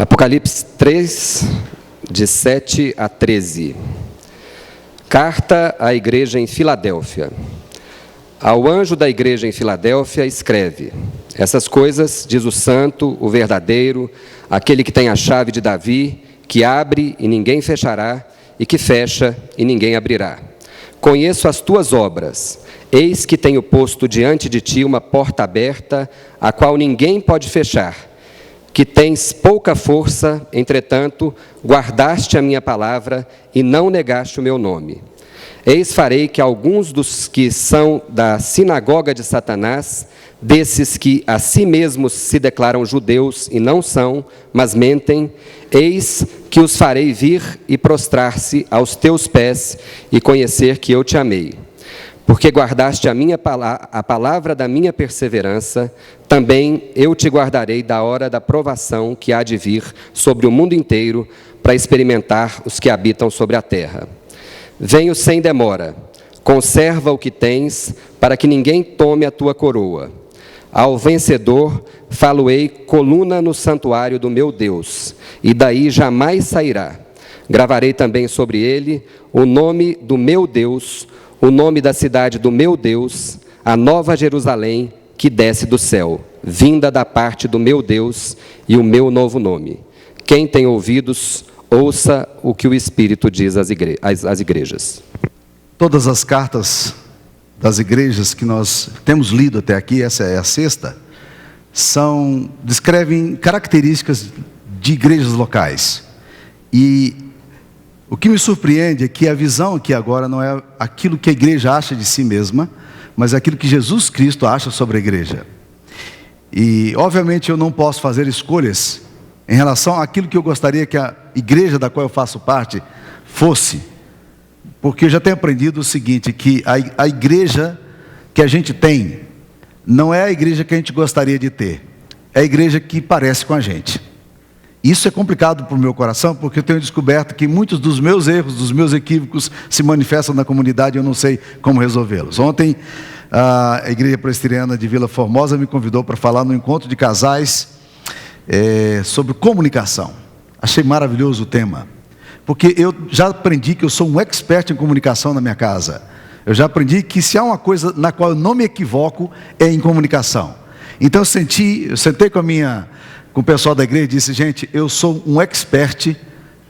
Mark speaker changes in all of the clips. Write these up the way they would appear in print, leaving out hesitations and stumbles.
Speaker 1: Apocalipse 3, de 7 a 13. Carta à igreja em Filadélfia. Ao anjo da igreja em Filadélfia escreve: essas coisas diz o santo, o verdadeiro, aquele que tem a chave de Davi, que abre e ninguém fechará, e que fecha e ninguém abrirá. Conheço as tuas obras. Eis que tenho posto diante de ti uma porta aberta, a qual ninguém pode fechar. Que tens pouca força, entretanto, guardaste a minha palavra e não negaste o meu nome. Eis farei que alguns dos que são da sinagoga de Satanás, desses que a si mesmos se declaram judeus e não são, mas mentem, eis que os farei vir e prostrar-se aos teus pés e conhecer que eu te amei. Porque guardaste a palavra da minha perseverança, também eu te guardarei da hora da provação que há de vir sobre o mundo inteiro, para experimentar os que habitam sobre a terra. Venho sem demora, conserva o que tens, para que ninguém tome a tua coroa. Ao vencedor, falo-ei coluna no santuário do meu Deus, e daí jamais sairá. Gravarei também sobre ele o nome do meu Deus, o nome da cidade do meu Deus, a nova Jerusalém, que desce do céu, vinda da parte do meu Deus, e o meu novo nome. Quem tem ouvidos, ouça o que o Espírito diz às igrejas.
Speaker 2: Todas as cartas das igrejas que nós temos lido até aqui, essa é a sexta, descrevem características de igrejas locais. E o que me surpreende é que a visão aqui agora não é aquilo que a igreja acha de si mesma, mas aquilo que Jesus Cristo acha sobre a igreja. E, obviamente, eu não posso fazer escolhas em relação àquilo que eu gostaria que a igreja da qual eu faço parte fosse. Porque eu já tenho aprendido o seguinte, que a igreja que a gente tem não é a igreja que a gente gostaria de ter. É a igreja que parece com a gente. Isso é complicado para o meu coração, porque eu tenho descoberto que muitos dos meus erros, dos meus equívocos, se manifestam na comunidade e eu não sei como resolvê-los. Ontem, a Igreja Presbiteriana de Vila Formosa me convidou para falar no encontro de casais sobre comunicação. Achei maravilhoso o tema, porque eu já aprendi que eu sou um expert em comunicação na minha casa. Eu já aprendi que se há uma coisa na qual eu não me equivoco, é em comunicação. Então eu sentei com o pessoal da igreja e disse: gente, eu sou um expert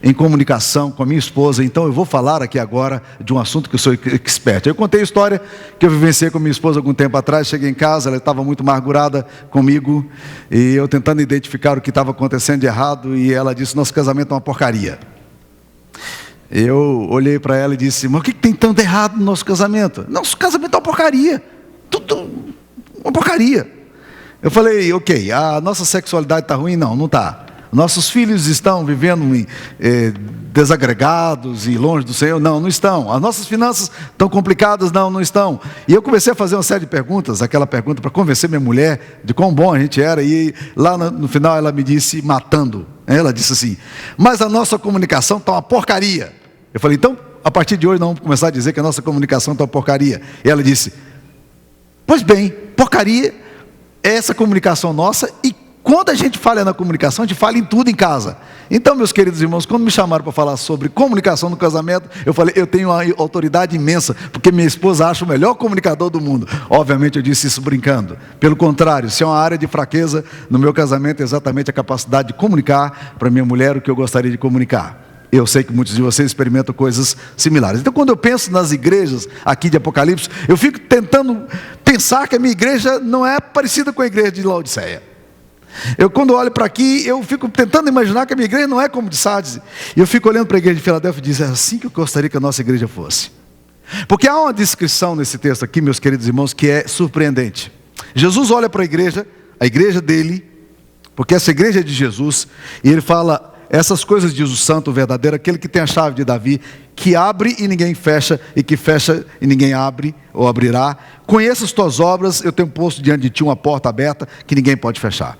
Speaker 2: em comunicação com a minha esposa, então eu vou falar aqui agora de um assunto que eu sou expert. Eu contei a história que eu vivenciei com a minha esposa algum tempo atrás. Cheguei em casa, ela estava muito amargurada comigo, e eu tentando identificar o que estava acontecendo de errado, e ela disse: nosso casamento é uma porcaria. Eu olhei para ela e disse: mas o que tem tanto errado no nosso casamento? Nosso casamento é uma porcaria, tudo uma porcaria. Eu falei: ok, a nossa sexualidade está ruim? Não, não está. Nossos filhos estão vivendo desagregados e longe do Senhor? Não, não estão. As nossas finanças estão complicadas? Não, não estão. E eu comecei a fazer uma série de perguntas, aquela pergunta para convencer minha mulher de quão bom a gente era, e lá no final ela me disse, matando, ela disse assim: mas a nossa comunicação está uma porcaria. Eu falei: então, a partir de hoje nós vamos começar a dizer que a nossa comunicação está uma porcaria. E ela disse: pois bem, porcaria é essa comunicação nossa, e quando a gente fala na comunicação, a gente fala em tudo em casa. Então, meus queridos irmãos, quando me chamaram para falar sobre comunicação no casamento, eu falei: eu tenho uma autoridade imensa, porque minha esposa acha o melhor comunicador do mundo. Obviamente eu disse isso brincando. Pelo contrário, se é uma área de fraqueza no meu casamento, é exatamente a capacidade de comunicar para minha mulher o que eu gostaria de comunicar. Eu sei que muitos de vocês experimentam coisas similares. Então, quando eu penso nas igrejas aqui de Apocalipse, eu fico tentando pensar que a minha igreja não é parecida com a igreja de Laodiceia. Quando olho para aqui, eu fico tentando imaginar que a minha igreja não é como de Sardes. E eu fico olhando para a igreja de Filadélfia e digo: é assim que eu gostaria que a nossa igreja fosse. Porque há uma descrição nesse texto aqui, meus queridos irmãos, que é surpreendente. Jesus olha para a igreja dele, porque essa igreja é de Jesus, e ele fala: essas coisas diz o santo, o verdadeiro, aquele que tem a chave de Davi, que abre e ninguém fecha, e que fecha e ninguém abre ou abrirá. Conheço as tuas obras, eu tenho posto diante de ti uma porta aberta que ninguém pode fechar.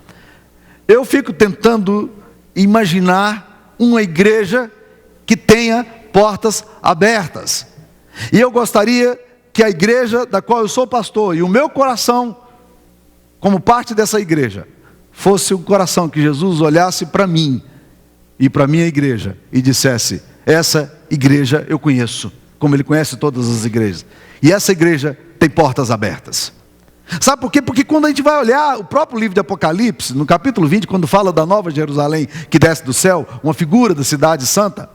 Speaker 2: Eu fico tentando imaginar uma igreja que tenha portas abertas. E eu gostaria que a igreja da qual eu sou pastor, e o meu coração, como parte dessa igreja, fosse o coração que Jesus olhasse para mim ir para a minha igreja e dissesse: essa igreja eu conheço, como Ele conhece todas as igrejas, e essa igreja tem portas abertas. Sabe por quê? Porque quando a gente vai olhar o próprio livro de Apocalipse, no capítulo 20, quando fala da Nova Jerusalém que desce do céu, uma figura da cidade santa,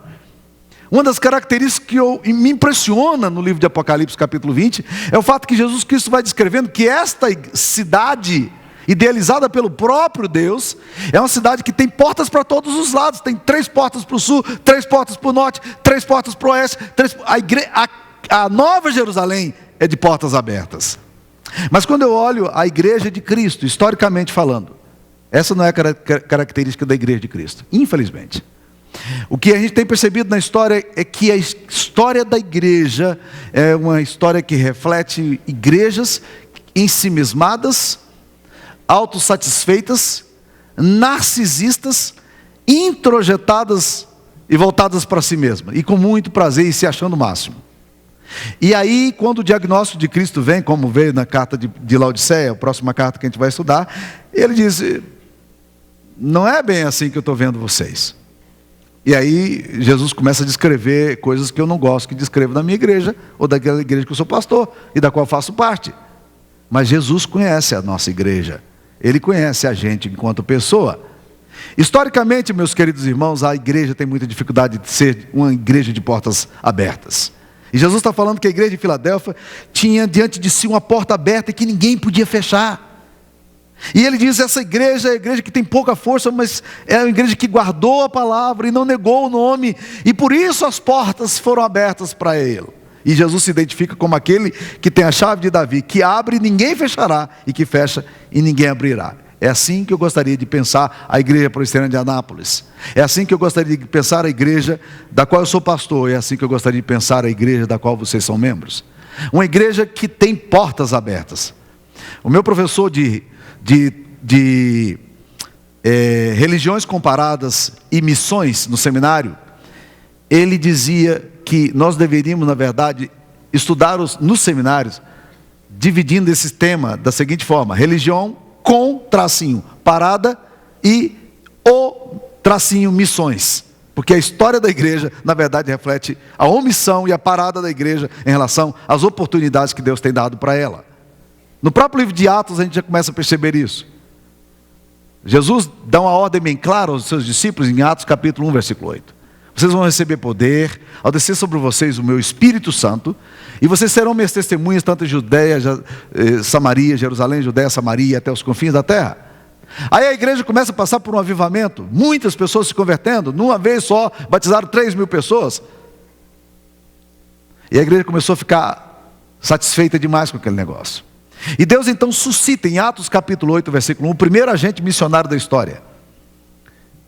Speaker 2: uma das características que me impressiona no livro de Apocalipse, capítulo 20, é o fato que Jesus Cristo vai descrevendo que esta cidade, idealizada pelo próprio Deus, é uma cidade que tem portas para todos os lados. Tem 3 portas para o sul, 3 portas para o norte, 3 portas para o oeste. A Nova Jerusalém é de portas abertas. Mas quando eu olho a igreja de Cristo, historicamente falando, essa não é a característica da igreja de Cristo, infelizmente. O que a gente tem percebido na história é que a história da igreja é uma história que reflete igrejas ensimismadas, autossatisfeitas, narcisistas, introjetadas e voltadas para si mesmas, e com muito prazer e se achando o máximo. E aí, quando o diagnóstico de Cristo vem, como veio na carta de Laodiceia, a próxima carta que a gente vai estudar, ele diz: não é bem assim que eu estou vendo vocês. E aí Jesus começa a descrever coisas que eu não gosto que descrevo na minha igreja, ou daquela igreja que eu sou pastor, e da qual eu faço parte. Mas Jesus conhece a nossa igreja, Ele conhece a gente enquanto pessoa. Historicamente, meus queridos irmãos, a igreja tem muita dificuldade de ser uma igreja de portas abertas. E Jesus está falando que a igreja de Filadélfia tinha diante de si uma porta aberta que ninguém podia fechar. E ele diz: essa igreja é a igreja que tem pouca força, mas é uma igreja que guardou a palavra e não negou o nome, e por isso as portas foram abertas para ele. E Jesus se identifica como aquele que tem a chave de Davi, que abre e ninguém fechará, e que fecha e ninguém abrirá. É assim que eu gostaria de pensar a igreja presbiteriana de Anápolis. É assim que eu gostaria de pensar a igreja da qual eu sou pastor. É assim que eu gostaria de pensar a igreja da qual vocês são membros. Uma igreja que tem portas abertas. O meu professor de religiões comparadas e missões no seminário, ele dizia que nós deveríamos, na verdade, estudar nos seminários, dividindo esse tema da seguinte forma: religião com tracinho parada e o tracinho missões, porque a história da igreja na verdade reflete a omissão e a parada da igreja em relação às oportunidades que Deus tem dado para ela. No próprio livro de Atos a gente já começa a perceber isso. Jesus dá uma ordem bem clara aos seus discípulos em Atos capítulo 1 versículo 8: vocês vão receber poder ao descer sobre vocês o meu Espírito Santo, e vocês serão minhas testemunhas tanto em Judeia, Samaria, Jerusalém, Judeia, Samaria, até os confins da terra. Aí a igreja começa a passar por um avivamento, muitas pessoas se convertendo, numa vez só batizaram 3.000 pessoas. E a igreja começou a ficar satisfeita demais com aquele negócio. E Deus então suscita em Atos capítulo 8 versículo 1, o primeiro agente missionário da história.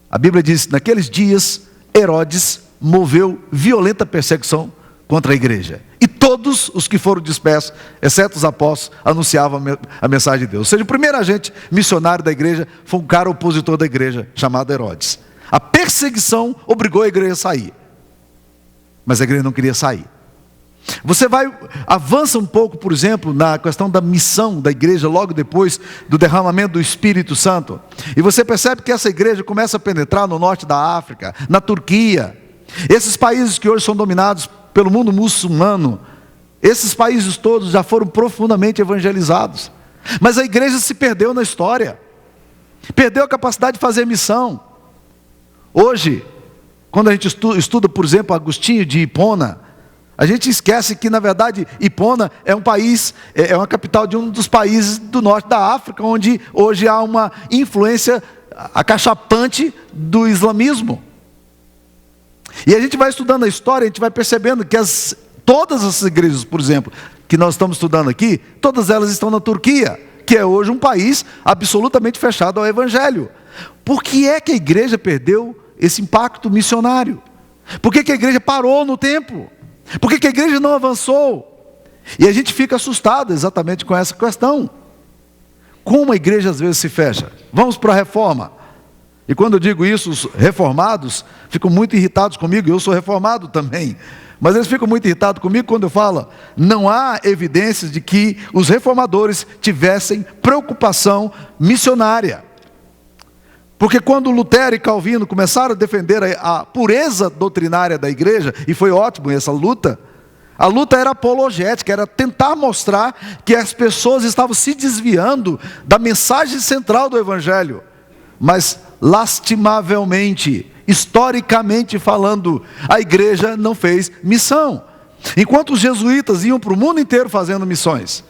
Speaker 2: A Bíblia diz: naqueles dias Herodes moveu violenta perseguição contra a igreja, e todos os que foram dispersos, exceto os apóstolos, anunciavam a mensagem de Deus. Ou seja, o primeiro agente missionário da igreja foi um cara opositor da igreja, chamado Herodes. A perseguição obrigou a igreja a sair, mas a igreja não queria sair. Você avança um pouco, por exemplo, na questão da missão da igreja, logo depois do derramamento do Espírito Santo, e você percebe que essa igreja começa a penetrar no norte da África, na Turquia, esses países que hoje são dominados pelo mundo muçulmano. Esses países todos já foram profundamente evangelizados, mas a igreja se perdeu na história, perdeu a capacidade de fazer missão. Hoje, quando a gente estuda, por exemplo, Agostinho de Hipona, a gente esquece que, na verdade, Hipona é um país, é uma capital de um dos países do norte da África, onde hoje há uma influência acachapante do islamismo. E a gente vai estudando a história, a gente vai percebendo que todas essas igrejas, por exemplo, que nós estamos estudando aqui, todas elas estão na Turquia, que é hoje um país absolutamente fechado ao evangelho. Por que é que a igreja perdeu esse impacto missionário? Por que a igreja parou no tempo? Por que a igreja não avançou? E a gente fica assustado exatamente com essa questão. Como a igreja às vezes se fecha? Vamos para a reforma. E quando eu digo isso, os reformados ficam muito irritados comigo, eu sou reformado também. Mas eles ficam muito irritados comigo quando eu falo: não há evidências de que os reformadores tivessem preocupação missionária. Porque quando Lutero e Calvino começaram a defender a pureza doutrinária da igreja, e foi ótimo essa luta, a luta era apologética, era tentar mostrar que as pessoas estavam se desviando da mensagem central do Evangelho. Mas, lastimavelmente, historicamente falando, a igreja não fez missão. Enquanto os jesuítas iam para o mundo inteiro fazendo missões,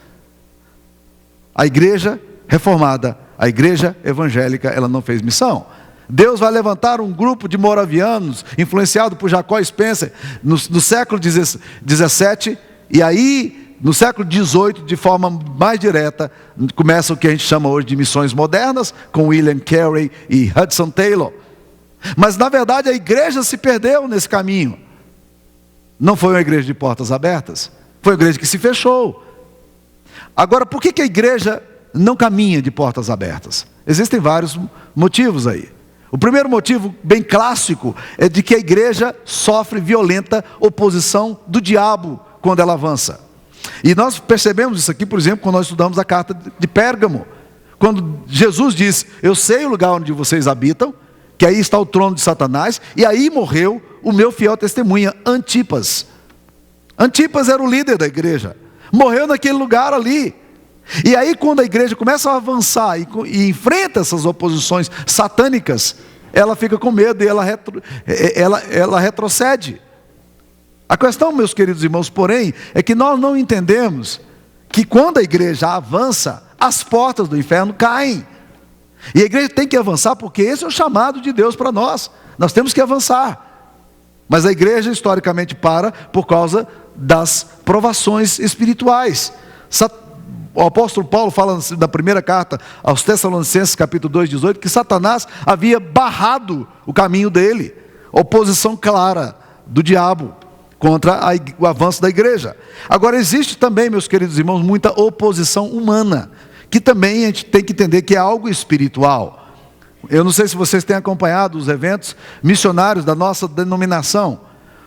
Speaker 2: a igreja reformada, a igreja evangélica, ela não fez missão. Deus vai levantar um grupo de moravianos, influenciado por Jacó Spencer, no século XVII, e aí, no século XVIII, de forma mais direta, começa o que a gente chama hoje de missões modernas, com William Carey e Hudson Taylor. Mas, na verdade, a igreja se perdeu nesse caminho. Não foi uma igreja de portas abertas, foi uma igreja que se fechou. Agora, por que a igreja não caminha de portas abertas? Existem vários motivos aí. O primeiro motivo, bem clássico, é de que a igreja sofre violenta oposição do diabo quando ela avança. E nós percebemos isso aqui, por exemplo, quando nós estudamos a carta de Pérgamo. Quando Jesus diz, eu sei o lugar onde vocês habitam, que aí está o trono de Satanás, e aí morreu o meu fiel testemunha, Antipas. Antipas era o líder da igreja, morreu naquele lugar ali. E aí quando a igreja começa a avançar e enfrenta essas oposições satânicas, ela fica com medo e ela retrocede. A questão, meus queridos irmãos, porém, é que nós não entendemos que quando a igreja avança, as portas do inferno caem. E a igreja tem que avançar porque esse é o chamado de Deus para nós. Nós temos que avançar. Mas a igreja historicamente para por causa das provações espirituais. O apóstolo Paulo fala na primeira carta aos Tessalonicenses, capítulo 2, 18, que Satanás havia barrado o caminho dele. Oposição clara do diabo contra o avanço da igreja. Agora existe também, meus queridos irmãos, muita oposição humana, que também a gente tem que entender que é algo espiritual. Eu não sei se vocês têm acompanhado os eventos missionários da nossa denominação.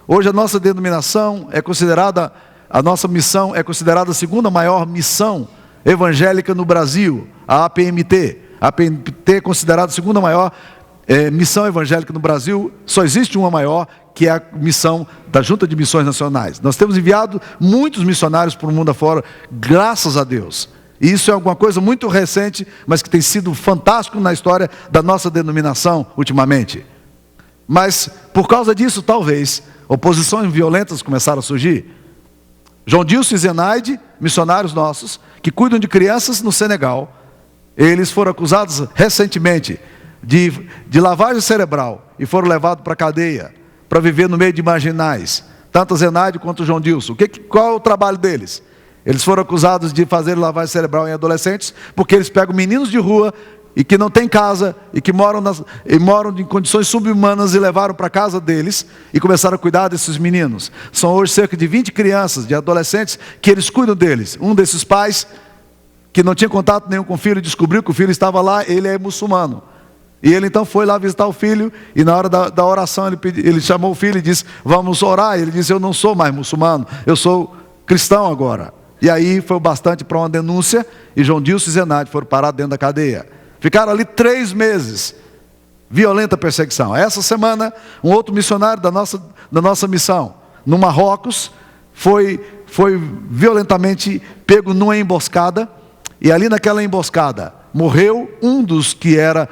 Speaker 2: Hoje a nossa denominação é considerada, a nossa missão é considerada a segunda maior missão evangélica no Brasil, a APMT. A APMT é considerada a segunda maior missão evangélica no Brasil. Só existe uma maior, que é a missão da Junta de Missões Nacionais. Nós temos enviado muitos missionários para o mundo afora, graças a Deus. E isso é alguma coisa muito recente, mas que tem sido fantástico na história da nossa denominação ultimamente. Mas, por causa disso, talvez, oposições violentas começaram a surgir. João Dilson e Zenaide, missionários nossos, que cuidam de crianças no Senegal, eles foram acusados recentemente de lavagem cerebral e foram levados para a cadeia, para viver no meio de marginais, tanto a Zenaide quanto o João Dilson. Qual é o trabalho deles? Eles foram acusados de fazer lavagem cerebral em adolescentes, porque eles pegam meninos de rua e que não têm casa e que moram em condições subhumanas e levaram para a casa deles e começaram a cuidar desses meninos. São hoje cerca de 20 crianças, de adolescentes, que eles cuidam deles. Um desses pais, que não tinha contato nenhum com o filho, descobriu que o filho estava lá, ele é muçulmano. E ele então foi lá visitar o filho, e na hora da oração ele chamou o filho e disse, vamos orar. Ele disse, eu não sou mais muçulmano, eu sou cristão agora. E aí foi o bastante para uma denúncia, e João Dilson e Zenaide foram parados dentro da cadeia. Ficaram ali 3 meses, violenta perseguição. Essa semana, um outro missionário da nossa missão, no Marrocos, foi violentamente pego numa emboscada, e ali naquela emboscada, morreu um dos que era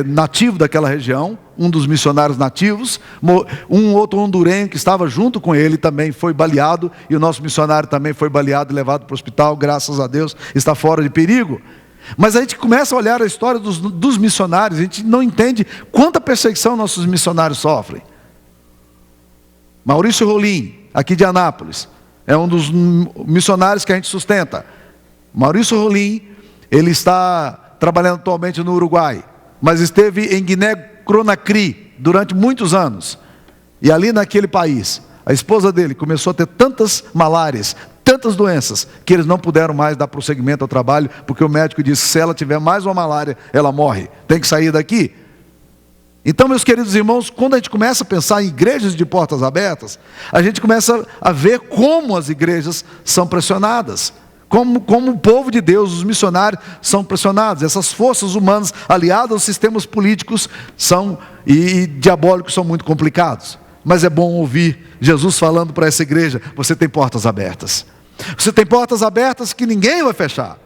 Speaker 2: nativo daquela região, um dos missionários nativos, um outro hondurenho que estava junto com ele também foi baleado, e o nosso missionário também foi baleado e levado para o hospital, graças a Deus, está fora de perigo. Mas a gente começa a olhar a história dos missionários, a gente não entende quanta perseguição nossos missionários sofrem. Maurício Rolim, aqui de Anápolis, é um dos missionários que a gente sustenta. Maurício Rolim, ele está trabalhando atualmente no Uruguai, mas esteve em Guiné-Conakry durante muitos anos. E ali naquele país, a esposa dele começou a ter tantas malárias, tantas doenças, que eles não puderam mais dar prosseguimento ao trabalho, porque o médico disse que se ela tiver mais uma malária, ela morre, tem que sair daqui. Então, meus queridos irmãos, quando a gente começa a pensar em igrejas de portas abertas, a gente começa a ver como as igrejas são pressionadas, Como o povo de Deus, os missionários são pressionados. Essas forças humanas aliadas aos sistemas políticos e diabólicos são muito complicados. Mas é bom ouvir Jesus falando para essa igreja: você tem portas abertas. Você tem portas abertas que ninguém vai fechar.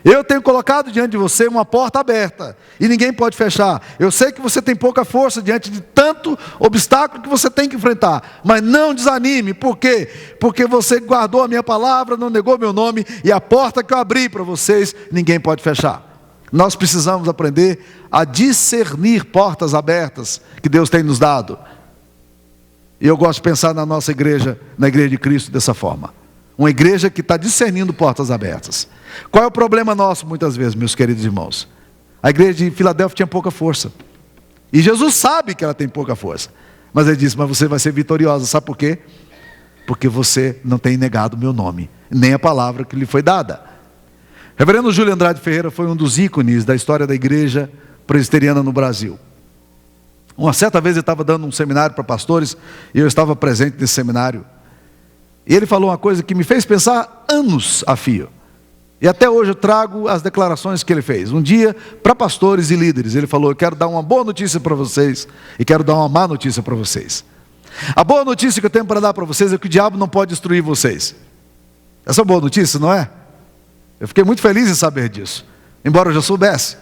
Speaker 2: Eu tenho colocado diante de você uma porta aberta e ninguém pode fechar. Eu sei que você tem pouca força diante de tanto obstáculo que você tem que enfrentar, mas não desanime. Por quê? Porque você guardou a minha palavra, não negou meu nome, e a porta que eu abri para vocês, ninguém pode fechar. Nós precisamos aprender a discernir portas abertas que Deus tem nos dado. E eu gosto de pensar na nossa igreja, na igreja de Cristo, dessa forma. Uma igreja que está discernindo portas abertas. Qual é o problema nosso muitas vezes, meus queridos irmãos? A igreja de Filadélfia tinha pouca força. E Jesus sabe que ela tem pouca força. Mas ele disse: mas você vai ser vitoriosa. Sabe por quê? Porque você não tem negado o meu nome, nem a palavra que lhe foi dada. Reverendo Júlio Andrade Ferreira foi um dos ícones da história da igreja presbiteriana no Brasil. Uma certa vez ele estava dando um seminário para pastores, e eu estava presente nesse seminário. E ele falou uma coisa que me fez pensar anos a fio. E até hoje eu trago as declarações que ele fez. Um dia, para pastores e líderes, ele falou: eu quero dar uma boa notícia para vocês e quero dar uma má notícia para vocês. A boa notícia que eu tenho para dar para vocês é que o diabo não pode destruir vocês. Essa é uma boa notícia, não é? Eu fiquei muito feliz em saber disso, embora eu já soubesse.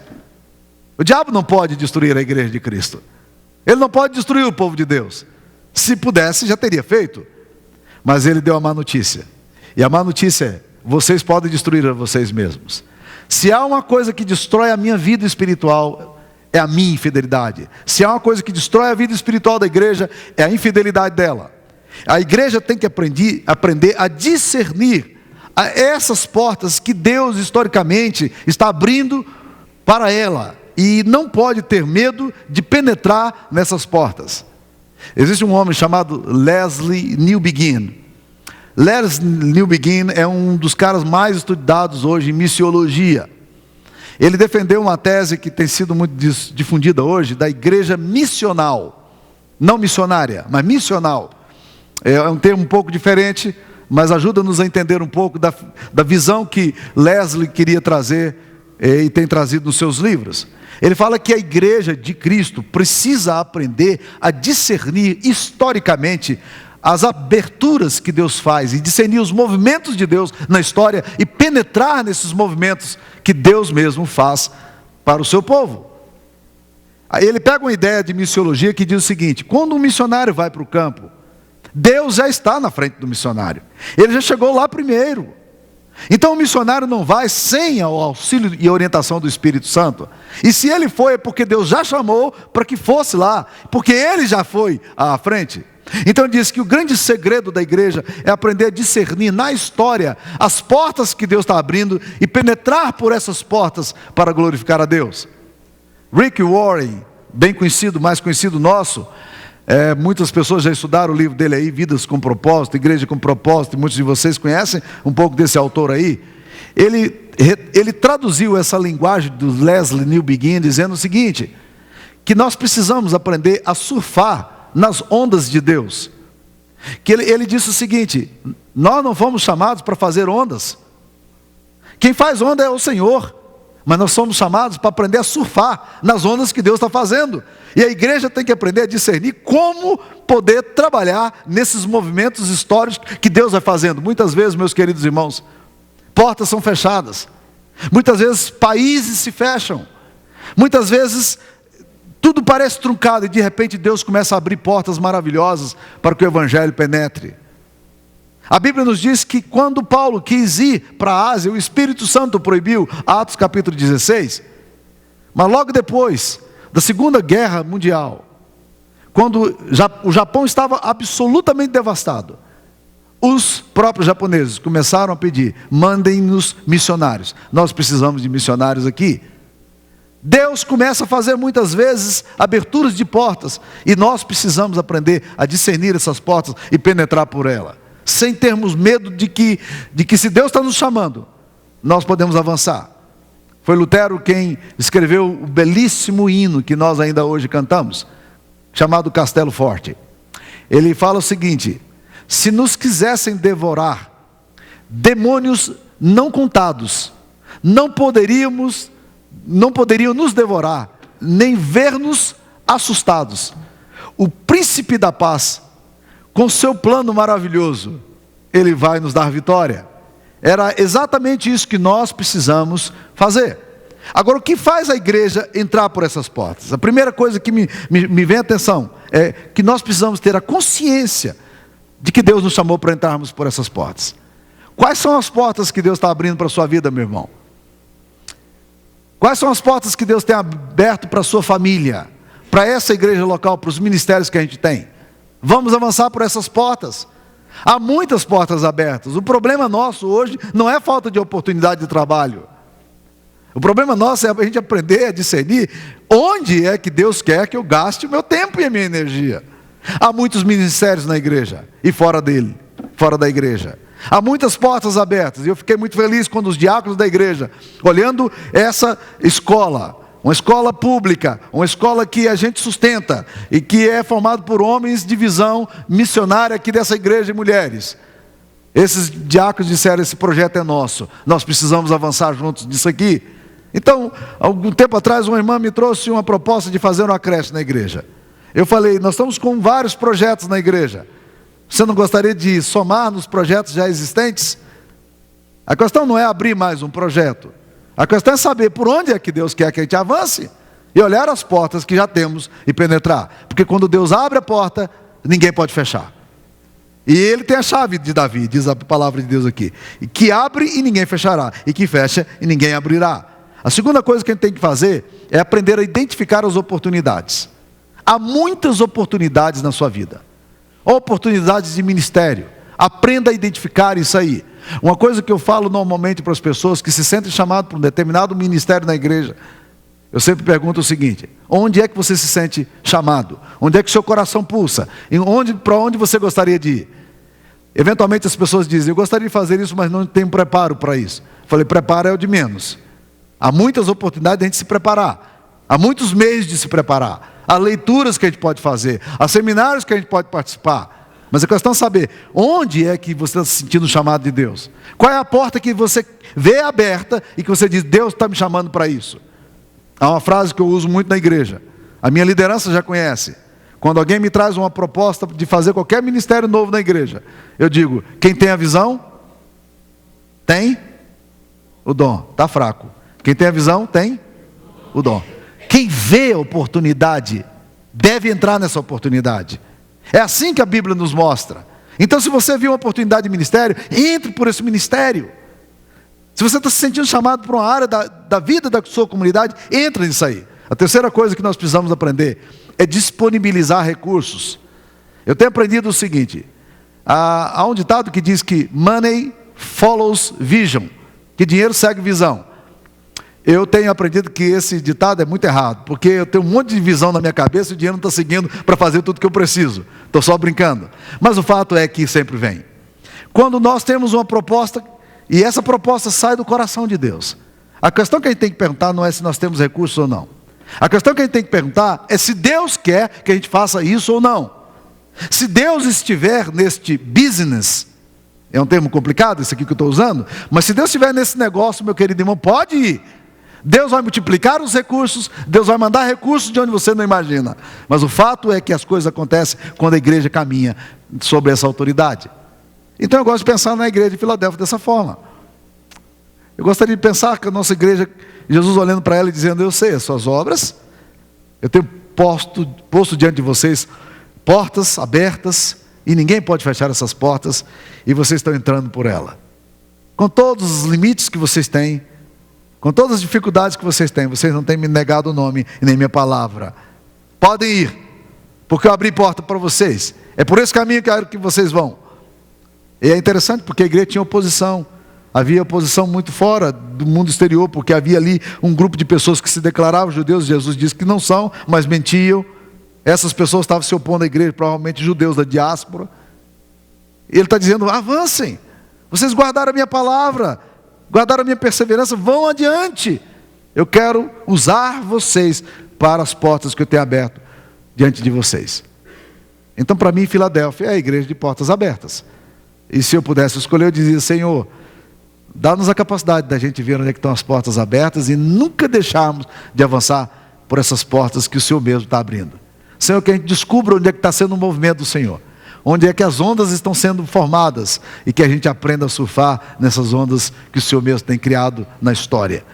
Speaker 2: O diabo não pode destruir a igreja de Cristo. Ele não pode destruir o povo de Deus. Se pudesse, já teria feito. Mas ele deu a má notícia. E a má notícia é: vocês podem destruir a vocês mesmos. Se há uma coisa que destrói a minha vida espiritual, é a minha infidelidade. Se há uma coisa que destrói a vida espiritual da igreja, é a infidelidade dela. A igreja tem que aprender a discernir essas portas que Deus historicamente está abrindo para ela. E não pode ter medo de penetrar nessas portas. Existe um homem chamado Lesslie Newbigin. Lesslie Newbigin é um dos caras mais estudados hoje em missiologia. Ele defendeu uma tese que tem sido muito difundida hoje, da igreja missional. Não missionária, mas missional. É um termo um pouco diferente, mas ajuda-nos a entender um pouco da visão que Lesslie queria trazer e tem trazido nos seus livros. Ele fala que a igreja de Cristo precisa aprender a discernir historicamente as aberturas que Deus faz e discernir os movimentos de Deus na história e penetrar nesses movimentos que Deus mesmo faz para o seu povo. Aí ele pega uma ideia de missiologia que diz o seguinte: quando um missionário vai para o campo, Deus já está na frente do missionário. Ele já chegou lá primeiro. Então o missionário não vai sem o auxílio e orientação do Espírito Santo. E se ele foi, é porque Deus já chamou para que fosse lá, porque ele já foi à frente. Então ele diz que o grande segredo da igreja é aprender a discernir na história as portas que Deus está abrindo e penetrar por essas portas para glorificar a Deus. Rick Warren, bem conhecido, mais conhecido nosso, muitas pessoas já estudaram o livro dele aí, Vidas com Propósito, Igreja com Propósito, e muitos de vocês conhecem um pouco desse autor aí. Ele traduziu essa linguagem do Lesslie Newbigin dizendo o seguinte: que nós precisamos aprender a surfar nas ondas de Deus. Que ele disse o seguinte: nós não fomos chamados para fazer ondas. Quem faz onda é o Senhor. Mas nós somos chamados para aprender a surfar nas ondas que Deus está fazendo. E a igreja tem que aprender a discernir como poder trabalhar nesses movimentos históricos que Deus vai fazendo. Muitas vezes, meus queridos irmãos, portas são fechadas. Muitas vezes países se fecham. Muitas vezes tudo parece truncado e de repente Deus começa a abrir portas maravilhosas para que o evangelho penetre. A Bíblia nos diz que quando Paulo quis ir para a Ásia, o Espírito Santo proibiu, Atos capítulo 16. Mas logo depois da Segunda Guerra Mundial, quando o Japão estava absolutamente devastado, os próprios japoneses começaram a pedir: mandem-nos missionários, nós precisamos de missionários aqui. Deus começa a fazer muitas vezes aberturas de portas, e nós precisamos aprender a discernir essas portas e penetrar por ela, sem termos medo de que se Deus está nos chamando, nós podemos avançar. Foi Lutero quem escreveu o belíssimo hino que nós ainda hoje cantamos, chamado Castelo Forte. Ele fala o seguinte: se nos quisessem devorar, demônios não contados, não poderiam nos devorar, nem ver-nos assustados. O príncipe da paz, com seu plano maravilhoso, ele vai nos dar vitória. Era exatamente isso que nós precisamos fazer. Agora, o que faz a igreja entrar por essas portas? A primeira coisa que me vem à atenção é que nós precisamos ter a consciência de que Deus nos chamou para entrarmos por essas portas. Quais são as portas que Deus está abrindo para a sua vida, meu irmão? Quais são as portas que Deus tem aberto para a sua família, para essa igreja local, para os ministérios que a gente tem? Vamos avançar por essas portas. Há muitas portas abertas. O problema nosso hoje não é falta de oportunidade de trabalho. O problema nosso é a gente aprender a discernir onde é que Deus quer que eu gaste o meu tempo e a minha energia. Há muitos ministérios na igreja e fora da igreja. Há muitas portas abertas, e eu fiquei muito feliz quando os diáconos da igreja, olhando essa escola, uma escola pública, uma escola que a gente sustenta, e que é formado por homens de visão missionária aqui dessa igreja e mulheres. Esses diáconos disseram, esse projeto é nosso, nós precisamos avançar juntos nisso aqui. Então, algum tempo atrás, uma irmã me trouxe uma proposta de fazer uma creche na igreja. Eu falei, nós estamos com vários projetos na igreja. Você não gostaria de somar nos projetos já existentes? A questão não é abrir mais um projeto. A questão é saber por onde é que Deus quer que a gente avance e olhar as portas que já temos e penetrar. Porque quando Deus abre a porta, ninguém pode fechar. E Ele tem a chave de Davi, diz a palavra de Deus aqui. Que abre e ninguém fechará, e que fecha e ninguém abrirá. A segunda coisa que a gente tem que fazer é aprender a identificar as oportunidades. Há muitas oportunidades na sua vida. Oportunidades de ministério. Aprenda a identificar isso aí. Uma coisa que eu falo normalmente para as pessoas que se sentem chamadas para um determinado ministério na igreja, eu sempre pergunto o seguinte: onde é que você se sente chamado? Onde é que o seu coração pulsa? Para onde você gostaria de ir? Eventualmente as pessoas dizem, eu gostaria de fazer isso, mas não tenho preparo para isso. Eu falei, preparo é o de menos. Há muitas oportunidades de a gente se preparar. Há muitos meios de se preparar. Há leituras que a gente pode fazer. Há seminários que a gente pode participar. Mas a questão é saber, onde é que você está se sentindo o chamado de Deus? Qual é a porta que você vê aberta e que você diz, Deus está me chamando para isso? Há uma frase que eu uso muito na igreja. A minha liderança já conhece. Quando alguém me traz uma proposta de fazer qualquer ministério novo na igreja, eu digo, quem tem a visão, tem o dom. Está fraco. Quem tem a visão, tem o dom. Quem vê a oportunidade, deve entrar nessa oportunidade. É assim que a Bíblia nos mostra. Então, se você viu uma oportunidade de ministério, entre por esse ministério. Se você está se sentindo chamado para uma área da vida da sua comunidade, entra nisso aí. A terceira coisa que nós precisamos aprender é disponibilizar recursos. Eu tenho aprendido o seguinte, há um ditado que diz que money follows vision, que dinheiro segue visão. Eu tenho aprendido que esse ditado é muito errado, porque eu tenho um monte de visão na minha cabeça e o dinheiro não está seguindo para fazer tudo que eu preciso. Estou só brincando. Mas o fato é que sempre vem. Quando nós temos uma proposta, e essa proposta sai do coração de Deus, a questão que a gente tem que perguntar não é se nós temos recursos ou não. A questão que a gente tem que perguntar é se Deus quer que a gente faça isso ou não. Se Deus estiver neste business, é um termo complicado esse aqui que eu estou usando, mas se Deus estiver nesse negócio, meu querido irmão, pode ir. Deus vai multiplicar os recursos, Deus vai mandar recursos de onde você não imagina. Mas o fato é que as coisas acontecem quando a igreja caminha sobre essa autoridade. Então eu gosto de pensar na igreja de Filadélfia dessa forma. Eu gostaria de pensar que a nossa igreja, Jesus olhando para ela e dizendo, eu sei as suas obras, eu tenho posto diante de vocês portas abertas, e ninguém pode fechar essas portas, e vocês estão entrando por ela. Com todos os limites que vocês têm, com todas as dificuldades que vocês têm, vocês não têm me negado o nome e nem minha palavra. Podem ir, porque eu abri porta para vocês. É por esse caminho que eu quero que vocês vão. E é interessante porque a igreja tinha oposição. Havia oposição muito fora do mundo exterior, porque havia ali um grupo de pessoas que se declaravam judeus. Jesus disse que não são, mas mentiam. Essas pessoas estavam se opondo à igreja, provavelmente judeus da diáspora. Ele está dizendo, avancem. Vocês guardaram a minha palavra, guardaram a minha perseverança, vão adiante. Eu quero usar vocês para as portas que eu tenho aberto diante de vocês. Então, para mim, Filadélfia é a igreja de portas abertas. E se eu pudesse escolher, eu dizia, Senhor, dá-nos a capacidade da gente ver onde é que estão as portas abertas e nunca deixarmos de avançar por essas portas que o Senhor mesmo está abrindo. Senhor, que a gente descubra onde é que está sendo o movimento do Senhor, onde é que as ondas estão sendo formadas e que a gente aprenda a surfar nessas ondas que o Senhor mesmo tem criado na história.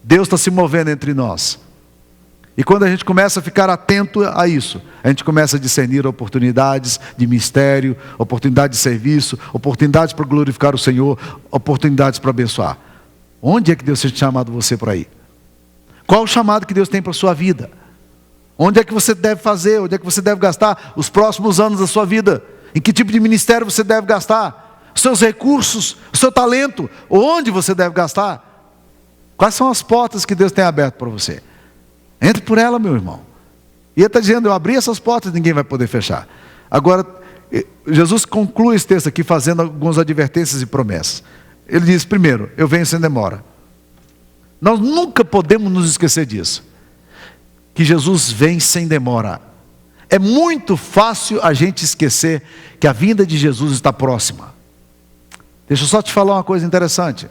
Speaker 2: Deus está se movendo entre nós. E quando a gente começa a ficar atento a isso, a gente começa a discernir oportunidades de mistério, oportunidades de serviço, oportunidades para glorificar o Senhor, oportunidades para abençoar. Onde é que Deus tem chamado você para ir? Qual o chamado que Deus tem para a sua vida? Onde é que você deve fazer? Onde é que você deve gastar os próximos anos da sua vida? Em que tipo de ministério você deve gastar? Os seus recursos, o seu talento, onde você deve gastar? Quais são as portas que Deus tem aberto para você? Entre por ela, meu irmão. E ele está dizendo, eu abri essas portas, ninguém vai poder fechar. Agora, Jesus conclui esse texto aqui fazendo algumas advertências e promessas. Ele diz, primeiro, eu venho sem demora. Nós nunca podemos nos esquecer disso. Que Jesus vem sem demora. É muito fácil a gente esquecer que a vinda de Jesus está próxima. Deixa eu só te falar uma coisa interessante.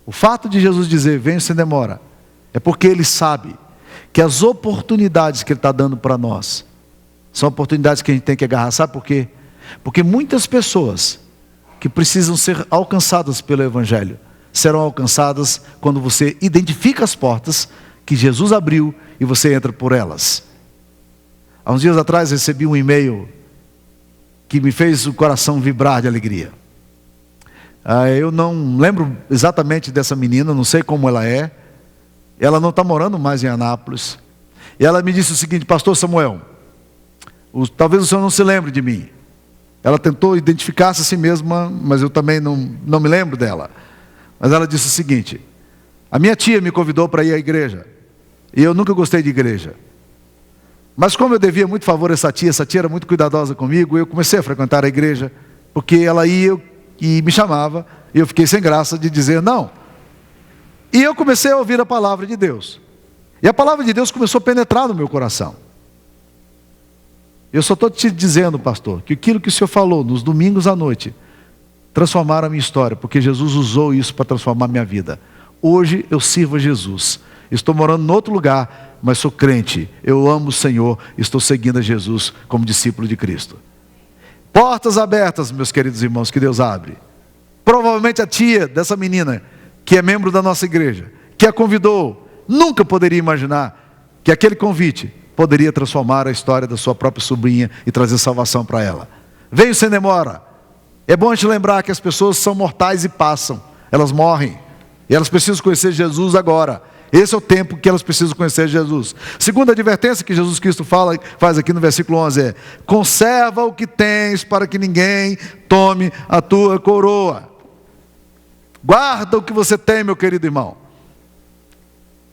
Speaker 2: O fato de Jesus dizer, venho sem demora, é porque Ele sabe que as oportunidades que Ele está dando para nós, são oportunidades que a gente tem que agarrar. Sabe por quê? Porque muitas pessoas que precisam ser alcançadas pelo Evangelho, serão alcançadas quando você identifica as portas que Jesus abriu e você entra por elas. Há uns dias atrás recebi um e-mail que me fez o coração vibrar de alegria. Eu não lembro exatamente dessa menina, não sei como ela é. Ela não está morando mais em Anápolis. E ela me disse o seguinte, pastor Samuel, talvez o senhor não se lembre de mim. Ela tentou identificar-se a si mesma, mas eu também não me lembro dela. Mas ela disse o seguinte, a minha tia me convidou para ir à igreja. E eu nunca gostei de igreja. Mas como eu devia muito favor a essa tia era muito cuidadosa comigo, eu comecei a frequentar a igreja, porque ela ia e me chamava, e eu fiquei sem graça de dizer não. E eu comecei a ouvir a palavra de Deus. E a palavra de Deus começou a penetrar no meu coração. Eu só estou te dizendo, pastor, que aquilo que o senhor falou nos domingos à noite, transformaram a minha história, porque Jesus usou isso para transformar a minha vida. Hoje eu sirvo a Jesus. Estou morando em outro lugar, mas sou crente. Eu amo o Senhor, estou seguindo a Jesus como discípulo de Cristo. Portas abertas, meus queridos irmãos, que Deus abre. Provavelmente a tia dessa menina, que é membro da nossa igreja, que a convidou, nunca poderia imaginar que aquele convite poderia transformar a história da sua própria sobrinha e trazer salvação para ela. Veio sem demora. É bom a gente lembrar que as pessoas são mortais e passam, elas morrem, e elas precisam conhecer Jesus agora. Esse é o tempo que elas precisam conhecer Jesus. Segunda advertência que Jesus Cristo faz aqui no versículo 11 é: conserva o que tens para que ninguém tome a tua coroa. Guarda o que você tem, meu querido irmão.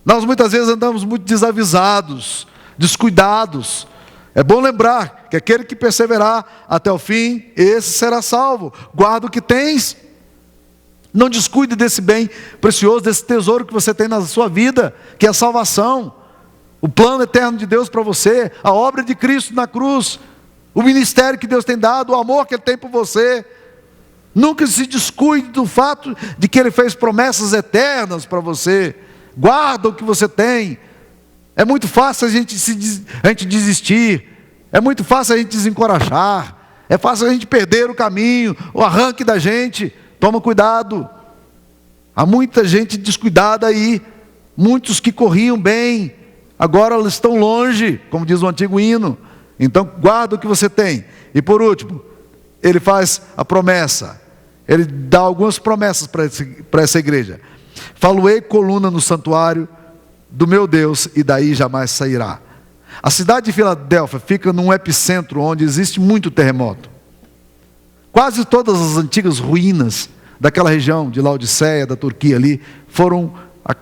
Speaker 2: Nós muitas vezes andamos muito desavisados, descuidados. É bom lembrar que aquele que perseverar até o fim, esse será salvo. Guarda o que tens. Não descuide desse bem precioso, desse tesouro que você tem na sua vida, que é a salvação, o plano eterno de Deus para você, a obra de Cristo na cruz, o ministério que Deus tem dado, o amor que Ele tem por você. Nunca se descuide do fato de que Ele fez promessas eternas para você. Guarda o que você tem. É muito fácil a gente desistir, é muito fácil a gente desencorajar, é fácil a gente perder o caminho, o arranque da gente. Toma cuidado. Há muita gente descuidada aí, muitos que corriam bem, agora eles estão longe, como diz o antigo hino. Então guarda o que você tem. E por último, ele faz a promessa, ele dá algumas promessas para essa igreja. Faloei coluna no santuário do meu Deus, e daí jamais sairá. A cidade de Filadélfia fica num epicentro onde existe muito terremoto. Quase todas as antigas ruínas daquela região de Laodiceia, da Turquia ali,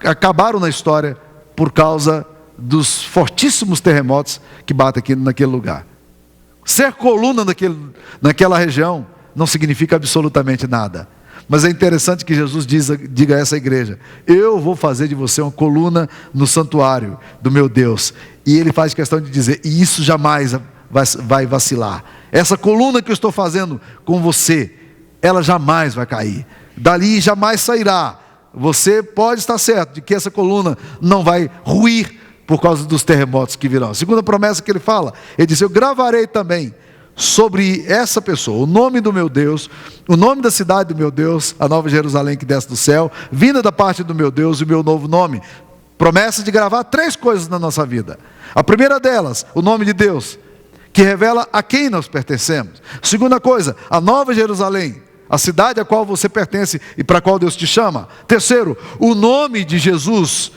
Speaker 2: acabaram na história por causa dos fortíssimos terremotos que batem aqui naquele lugar. Ser coluna naquela região não significa absolutamente nada. Mas é interessante que Jesus diga a essa igreja: eu vou fazer de você uma coluna no santuário do meu Deus. E ele faz questão de dizer, e isso jamais vai vacilar. Essa coluna que eu estou fazendo com você, ela jamais vai cair. dali jamais sairá. Você pode estar certo de que essa coluna não vai ruir por causa dos terremotos que virão. A segunda promessa que ele fala, ele diz: eu gravarei também sobre essa pessoa o nome do meu Deus, o nome da cidade do meu Deus, a nova Jerusalém que desce do céu, vinda da parte do meu Deus, e o meu novo nome. Promessa de gravar 3 coisas na nossa vida. A primeira delas, o nome de Deus, que revela a quem nós pertencemos. Segunda coisa, a nova Jerusalém, a cidade a qual você pertence e para a qual Deus te chama. Terceiro, o nome de Jesus,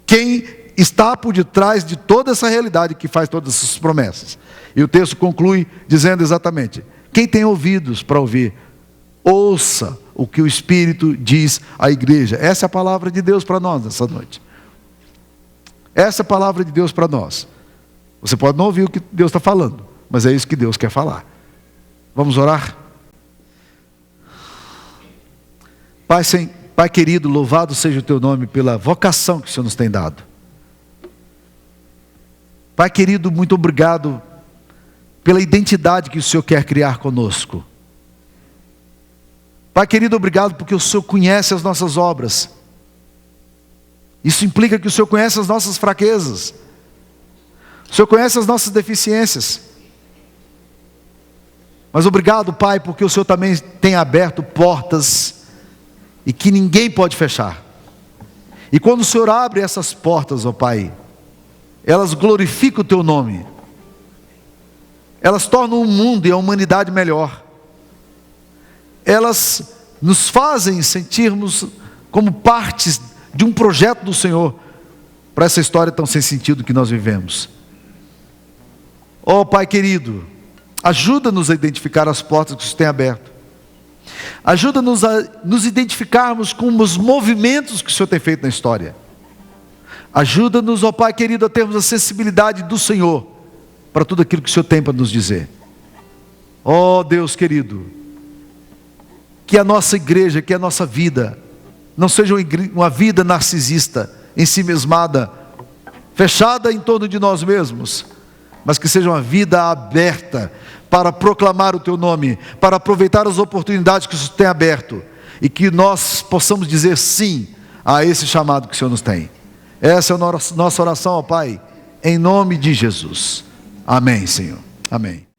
Speaker 2: quem está por detrás de toda essa realidade que faz todas essas promessas. E o texto conclui dizendo exatamente: quem tem ouvidos para ouvir, ouça o que o Espírito diz à igreja. Essa é a palavra de Deus para nós nessa noite. Essa é a palavra de Deus para nós. Você pode não ouvir o que Deus está falando, mas é isso que Deus quer falar. Vamos orar? Pai querido, louvado seja o teu nome pela vocação que o Senhor nos tem dado. Pai querido, muito obrigado pela identidade que o Senhor quer criar conosco. Pai querido, obrigado porque o Senhor conhece as nossas obras. Isso implica que o Senhor conhece as nossas fraquezas. O Senhor conhece as nossas deficiências. Mas obrigado, Pai, porque o Senhor também tem aberto portas e que ninguém pode fechar. E quando o Senhor abre essas portas, ó Pai, elas glorificam o teu nome. Elas tornam o mundo e a humanidade melhor. Elas nos fazem sentirmos como partes de um projeto do Senhor para essa história tão sem sentido que nós vivemos. Ó Pai querido, ajuda-nos a identificar as portas que o Senhor tem aberto. Ajuda-nos a nos identificarmos com os movimentos que o Senhor tem feito na história. Ajuda-nos, ó Pai querido, a termos a sensibilidade do Senhor para tudo aquilo que o Senhor tem para nos dizer. Ó Deus querido, que a nossa igreja, que a nossa vida não seja uma vida narcisista, ensimesmada, fechada em torno de nós mesmos, mas que seja uma vida aberta para proclamar o teu nome, para aproveitar as oportunidades que o Senhor tem aberto, e que nós possamos dizer sim a esse chamado que o Senhor nos tem. Essa é a nossa oração, ó Pai, em nome de Jesus. Amém, Senhor. Amém.